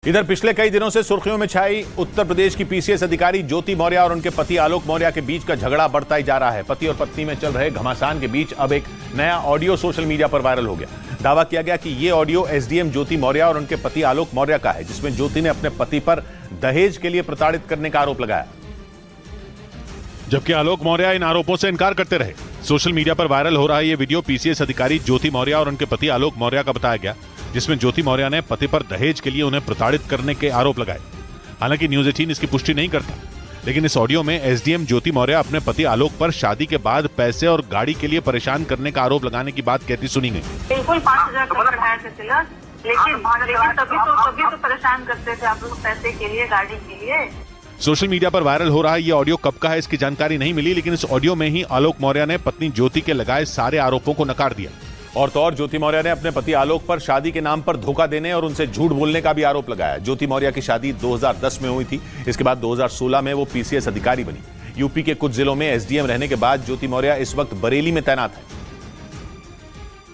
इधर पिछले कई दिनों से सुर्खियों में छाई उत्तर प्रदेश की पीसीएस अधिकारी ज्योति मौर्य और उनके पति आलोक मौर्य के बीच का झगड़ा बढ़ता ही जा रहा है। पति और पत्नी में चल रहे घमासान के बीच अब एक नया ऑडियो सोशल मीडिया पर वायरल हो गया। दावा किया गया कि ये ऑडियो एसडीएम ज्योति मौर्य और उनके पति आलोक मौर्य का है, जिसमें ज्योति ने अपने पति पर दहेज के लिए प्रताड़ित करने का आरोप लगाया, जबकि आलोक मौर्य इन आरोपों से इनकार करते रहे। सोशल मीडिया पर वायरल हो रहा ये वीडियो पीसीएस अधिकारी ज्योति मौर्य और उनके पति आलोक मौर्य का बताया गया, जिसमें ज्योति मौर्य ने पति पर दहेज के लिए उन्हें प्रताड़ित करने के आरोप लगाए। हालांकि न्यूज़ 18 इसकी पुष्टि नहीं करता, लेकिन इस ऑडियो में एसडीएम ज्योति मौर्य अपने पति आलोक पर शादी के बाद पैसे और गाड़ी के लिए परेशान करने का आरोप लगाने की बात कहती सुनी गई। बिल्कुल 5,000 बढ़ाया थे तिलक, लेकिन तभी तो परेशान करते थे आप लोग पैसे के लिए, गाड़ी के लिए। सोशल मीडिया पर वायरल हो रहा ये ऑडियो कब का है इसकी जानकारी नहीं मिली, लेकिन इस ऑडियो में ही आलोक मौर्य ने पत्नी ज्योति के लगाए सारे आरोपों को नकार दिया। और तो और ज्योति मौर्य ने अपने पति आलोक पर शादी के नाम पर धोखा देने और उनसे झूठ बोलने का भी आरोप लगाया। ज्योति मौर्य की शादी 2010 में हुई थी। इसके बाद 2016 में वो पीसीएस अधिकारी बनी। यूपी के कुछ जिलों में एसडीएम रहने के बाद ज्योति मौर्य इस वक्त बरेली में तैनात है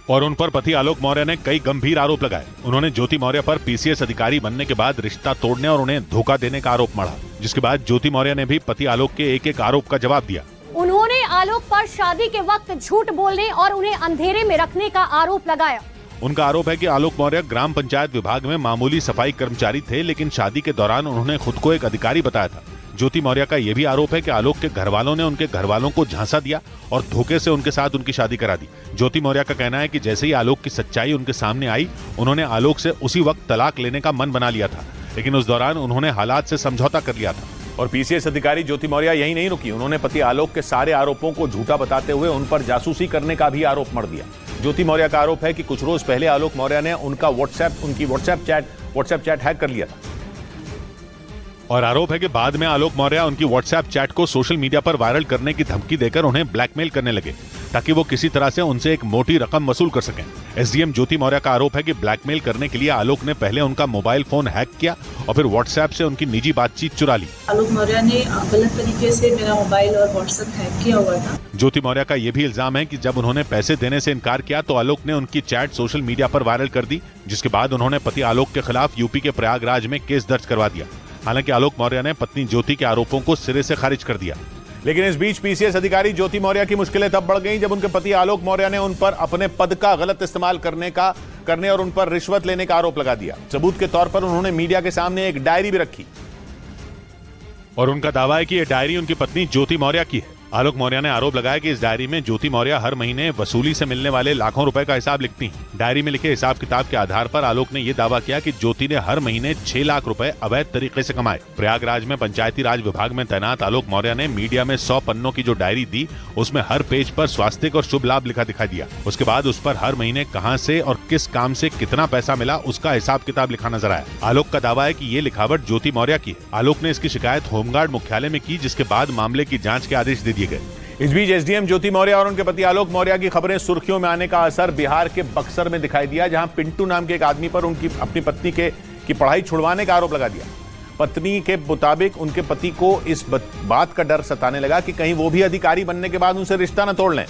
और उन पर पति आलोक मौर्य ने कई गंभीर आरोप लगाए। उन्होंने ज्योति मौर्य पर पीसीएस अधिकारी बनने के बाद रिश्ता तोड़ने और उन्हें धोखा देने का आरोप मढ़ा, जिसके बाद ज्योति मौर्य ने भी पति आलोक के एक एक आरोप का जवाब दिया। उन्होंने आलोक पर शादी के वक्त झूठ बोलने और उन्हें अंधेरे में रखने का आरोप लगाया। उनका आरोप है कि आलोक मौर्य ग्राम पंचायत विभाग में मामूली सफाई कर्मचारी थे, लेकिन शादी के दौरान उन्होंने खुद को एक अधिकारी बताया था। ज्योति मौर्य का यह भी आरोप है कि आलोक के घर वालों ने उनके घर वालों को झांसा दिया और धोखे से उनके साथ उनकी शादी करा दी। ज्योति मौर्य का कहना है कि जैसे ही आलोक की सच्चाई उनके सामने आई, उन्होंने आलोक से उसी वक्त तलाक लेने का मन बना लिया था, लेकिन उस दौरान उन्होंने हालात से समझौता कर लिया था। और पीसीएस अधिकारी ज्योति मौर्य यही नहीं रुकी, उन्होंने पति आलोक के सारे आरोपों को झूठा बताते हुए उन पर जासूसी करने का भी आरोप मढ़ दिया। ज्योति मौर्य का आरोप है कि कुछ रोज पहले आलोक मौर्य ने उनकी व्हाट्सएप चैट हैक कर लिया था और आरोप है कि बाद में आलोक मौर्य उनकी व्हाट्सएप चैट को सोशल मीडिया पर वायरल करने की धमकी देकर उन्हें ब्लैकमेल करने लगे, ताकि वो किसी तरह से उनसे एक मोटी रकम वसूल कर सकें। एसडीएम ज्योति मौर्य का आरोप है कि ब्लैकमेल करने के लिए आलोक ने पहले उनका मोबाइल फोन हैक किया और फिर व्हाट्सएप से उनकी निजी बातचीत चुरा ली। आलोक मौर्य ने गलत तरीके से मेरा मोबाइल और व्हाट्सएप हैक किया हुआ था। ज्योति मौर्य का यह भी इल्जाम है कि जब उन्होंने पैसे देने से इनकार किया तो आलोक ने उनकी चैट सोशल मीडिया पर वायरल कर दी, जिसके बाद उन्होंने पति आलोक के खिलाफ यूपी के प्रयागराज में केस दर्ज करवा दिया। हालांकि आलोक मौर्य ने पत्नी ज्योति के आरोपों को सिरे से खारिज कर दिया। लेकिन इस बीच पीसीएस अधिकारी ज्योति मौर्य की मुश्किलें तब बढ़ गईं जब उनके पति आलोक मौर्य ने उन पर अपने पद का गलत इस्तेमाल करने और उन पर रिश्वत लेने का आरोप लगा दिया। सबूत के तौर पर उन्होंने मीडिया के सामने एक डायरी भी रखी और उनका दावा है कि यह डायरी उनकी पत्नी ज्योति मौर्य की है। आलोक मौर्य ने आरोप लगाया कि इस डायरी में ज्योति मौर्य हर महीने वसूली से मिलने वाले लाखों रुपए का हिसाब लिखती हैं। डायरी में लिखे हिसाब किताब के आधार पर आलोक ने यह दावा किया कि ज्योति ने हर महीने 6 लाख रुपए अवैध तरीके से कमाए। प्रयागराज में पंचायती राज विभाग में तैनात आलोक मौर्य ने मीडिया में 100 पन्नों की जो डायरी दी, उसमें हर पेज पर स्वास्थ्य और शुभ लाभ लिखा दिखाई दिया। उसके बाद उस पर हर महीने कहां से और किस काम से कितना पैसा मिला उसका हिसाब किताब लिखा नजर आया। आलोक का दावा है कि ये लिखावट ज्योति मौर्य की है। आलोक ने इसकी शिकायत होमगार्ड मुख्यालय में की, जिसके बाद मामले की जांच के आदेश दे दिए गए। इस बीच एसडीएम ज्योति मौर्य और उनके पति आलोक मौर्य की खबरें सुर्खियों में आने का असर बिहार के बक्सर में दिखाई दिया, जहां पिंटू नाम के एक आदमी पर अपनी पत्नी की पढ़ाई छुड़वाने का आरोप लगा दिया। पत्नी के मुताबिक उनके पति को इस बात का डर सताने लगा कि कहीं वो भी अधिकारी बनने के बाद उनसे रिश्ता न तोड़ लें,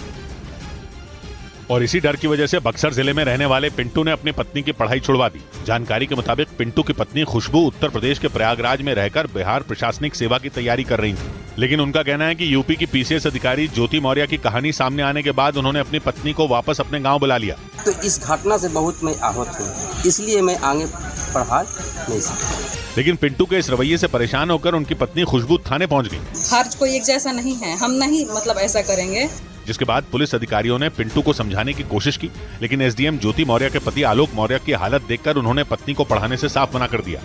और इसी डर की वजह से बक्सर जिले में रहने वाले पिंटू ने अपनी पत्नी की पढ़ाई छुड़वा दी। जानकारी के मुताबिक पिंटू की पत्नी खुशबू उत्तर प्रदेश के प्रयागराज में रहकर बिहार प्रशासनिक सेवा की तैयारी कर रही थी, लेकिन उनका कहना है कि यूपी की पीसीएस अधिकारी ज्योति मौर्य की कहानी सामने आने के बाद उन्होंने अपनी पत्नी को वापस अपने गाँव बुला लिया। तो इस घटना से बहुत मैं आहत हूँ, इसलिए मैं आगे पढ़ा नहीं सकता। लेकिन पिंटू के इस रवैये से परेशान होकर उनकी पत्नी खुशबू थाने पहुंच गई। हर कोई एक जैसा नहीं है, हम नहीं ऐसा करेंगे। जिसके बाद पुलिस अधिकारियों ने पिंटू को समझाने की कोशिश की, लेकिन एसडीएम ज्योति मौर्य के पति आलोक मौर्य की हालत देखकर उन्होंने पत्नी को पढ़ाने से साफ मना कर दिया।